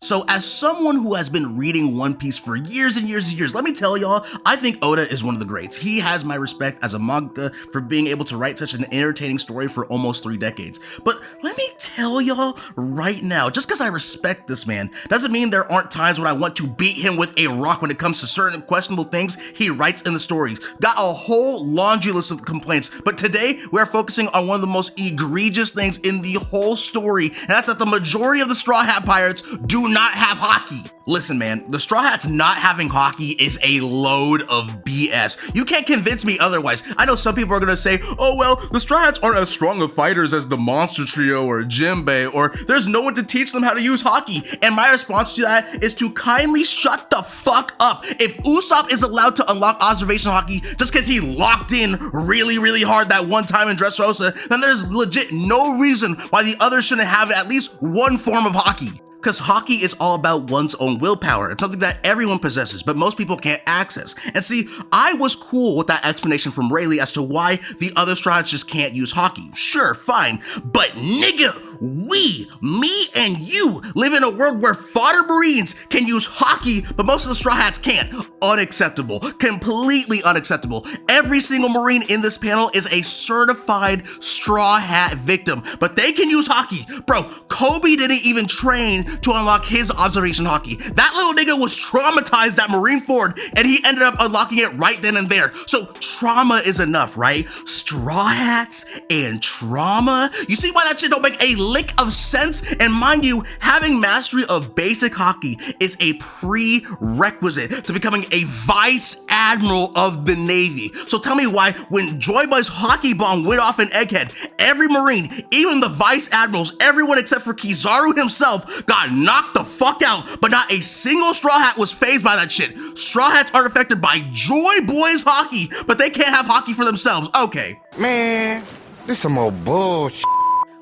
So as someone who has been reading One Piece for years and years and years, let me tell y'all, I think Oda is one of the greats. He has my respect as a manga for being able to write such an entertaining story for almost 3 decades. But let me tell y'all right now, just because I respect this man doesn't mean there aren't times when I want to beat him with a rock when it comes to certain questionable things he writes in the stories. Got a whole laundry list of complaints, but today we're focusing on one of the most egregious things in the whole story, and that's that the majority of the Straw Hat Pirates do not have haki. Listen, man, the Straw Hats not having haki is a load of BS. You can't convince me otherwise. I know some people are gonna say, oh well, the Straw Hats aren't as strong of fighters as the Monster Trio or Jinbei, or there's no one to teach them how to use haki. And my response to that is to kindly shut the fuck up. If Usopp is allowed to unlock observation haki just because he locked in really hard that one time in Dressrosa, then there's legit no reason why the others shouldn't have at least one form of haki. Because haki is all about one's own willpower. It's something that everyone possesses, but most people can't access. And see, I was cool with that explanation from Rayleigh as to why the other Straw Hats just can't use haki. Sure, fine, but nigga, me and you live in a world where fodder Marines can use haki, but most of the Straw Hats can't. Unacceptable, completely unacceptable. Every single Marine in this panel is a certified Straw Hat victim, but they can use haki. Bro, Kobe didn't even train to unlock his observation haki. That little nigga was traumatized at Marineford, and he ended up unlocking it right then and there. So trauma is enough, right? Straw Hats and trauma? You see why that shit don't make a lick of sense? And mind you, having mastery of basic haki is a prerequisite to becoming a vice admiral of the Navy. So tell me why, when Joy Boy's haki bomb went off in Egghead, every Marine, even the vice admirals, everyone except for Kizaru himself, got knocked the fuck out, but not a single Straw Hat was fazed by that shit. Straw Hats aren't affected by Joy Boy's haki, but they can't have haki for themselves. Okay. Man, this some old bullshit.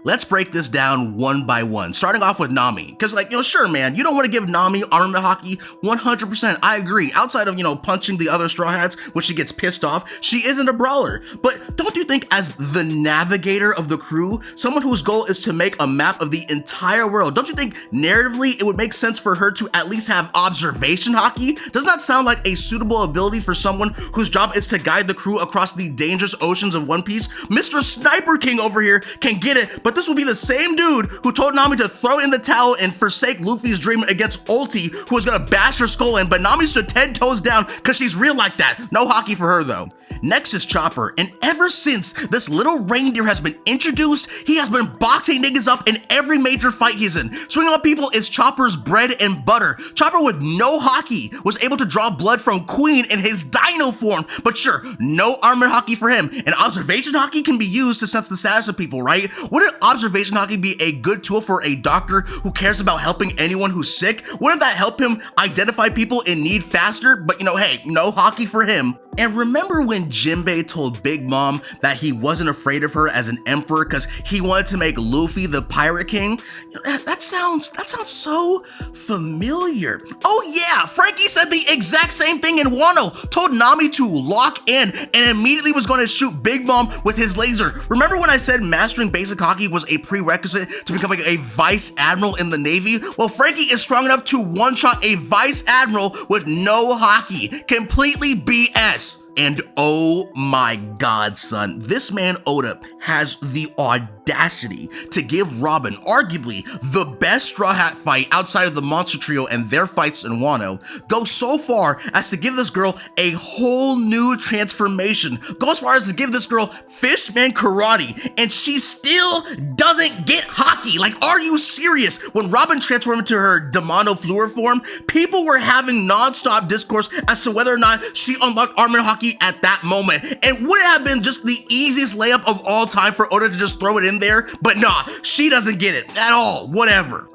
Let's break this down one by one, starting off with Nami. Because, like, sure, man, you don't want to give Nami armament haki 100%. I agree. Outside of, punching the other Straw Hats when she gets pissed off, she isn't a brawler. But don't you think, as the navigator of the crew, someone whose goal is to make a map of the entire world, don't you think narratively it would make sense for her to at least have observation haki? Doesn't that sound like a suitable ability for someone whose job is to guide the crew across the dangerous oceans of One Piece? Mr. Sniper King over here can get it, but this will be the same dude who told Nami to throw in the towel and forsake Luffy's dream against Ulti, who was gonna bash her skull in, but Nami stood 10 toes down because she's real like that. No haki for her though. Next is Chopper, and ever since this little reindeer has been introduced, he has been boxing niggas up in every major fight he's in. Swinging on people is Chopper's bread and butter. Chopper with no haki was able to draw blood from Queen in his dino form, but sure, no armor haki for him. And observation haki can be used to sense the status of people, right? Wouldn't observation haki be a good tool for a doctor who cares about helping anyone who's sick? Wouldn't that help him identify people in need faster? But hey, no haki for him. And remember when Jinbei told Big Mom that he wasn't afraid of her as an emperor because he wanted to make Luffy the Pirate King? That sounds so familiar. Oh yeah, Franky said the exact same thing in Wano, told Nami to lock in and immediately was going to shoot Big Mom with his laser. Remember when I said mastering basic haki was a prerequisite to becoming a vice admiral in the Navy? Well, Franky is strong enough to one-shot a vice admiral with no haki. Completely BS. And oh my god, son, this man Oda has the audacity to give Robin arguably the best Straw Hat fight outside of the Monster Trio and their fights in Wano, go so far as to give this girl a whole new transformation, go as far as to give this girl Fishman karate, and she still doesn't get haki. Like, are you serious? When Robin transformed into her Demano Fluor form, people were having non-stop discourse as to whether or not she unlocked armor haki at that moment. It would have been just the easiest layup of all time for Oda to just throw it in there, but nah, she doesn't get it at all. Whatever.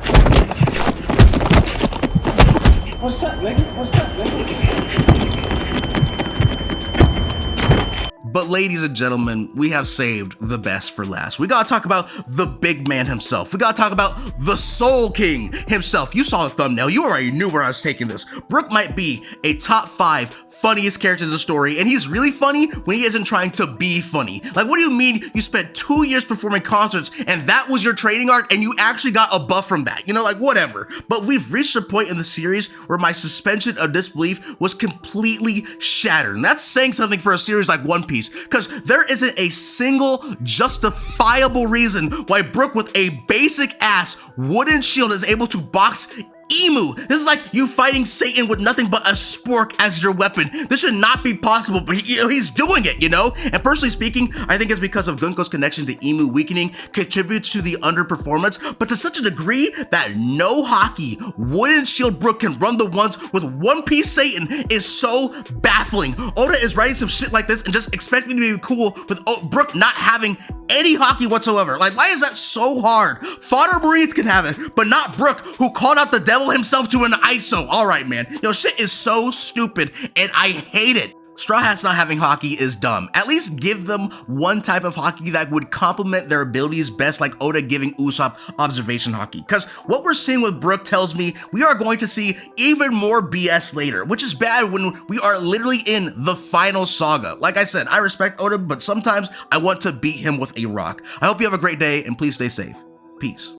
What's up, nigga? What's up, nigga? But ladies and gentlemen, we have saved the best for last. We gotta talk about the big man himself. We gotta talk about the Soul King himself. You saw the thumbnail, you already knew where I was taking this. Brook might be a top 5 funniest characters in the story, and he's really funny when he isn't trying to be funny. Like, what do you mean you spent 2 years performing concerts and that was your training arc and you actually got a buff from that? You know, like, whatever. But we've reached a point in the series where my suspension of disbelief was completely shattered. And that's saying something for a series like One Piece, because there isn't a single justifiable reason why Brook with a basic ass wooden shield is able to box Emu. This is like you fighting Satan with nothing but a spork as your weapon. This should not be possible, but he's doing it, you know? And personally speaking, I think it's because of Gunko's connection to Emu weakening contributes to the underperformance, but to such a degree that no HAKI wooden shield Brook can run the ones with One Piece Satan is so baffling. Oda is writing some shit like this and just expecting to be cool with Brook not having any HAKI whatsoever. Like, why is that so hard? Fodder Marines can have it, but not Brook, who called out the devil himself to an ISO. All right, man. Yo, shit is so stupid, and I hate it. Straw Hats not having HAKI is dumb. At least give them one type of HAKI that would complement their abilities best, like Oda giving Usopp observation HAKI. Because what we're seeing with Brook tells me we are going to see even more BS later, which is bad when we are literally in the final saga. Like I said, I respect Oda, but sometimes I want to beat him with a rock. I hope you have a great day, and please stay safe. Peace.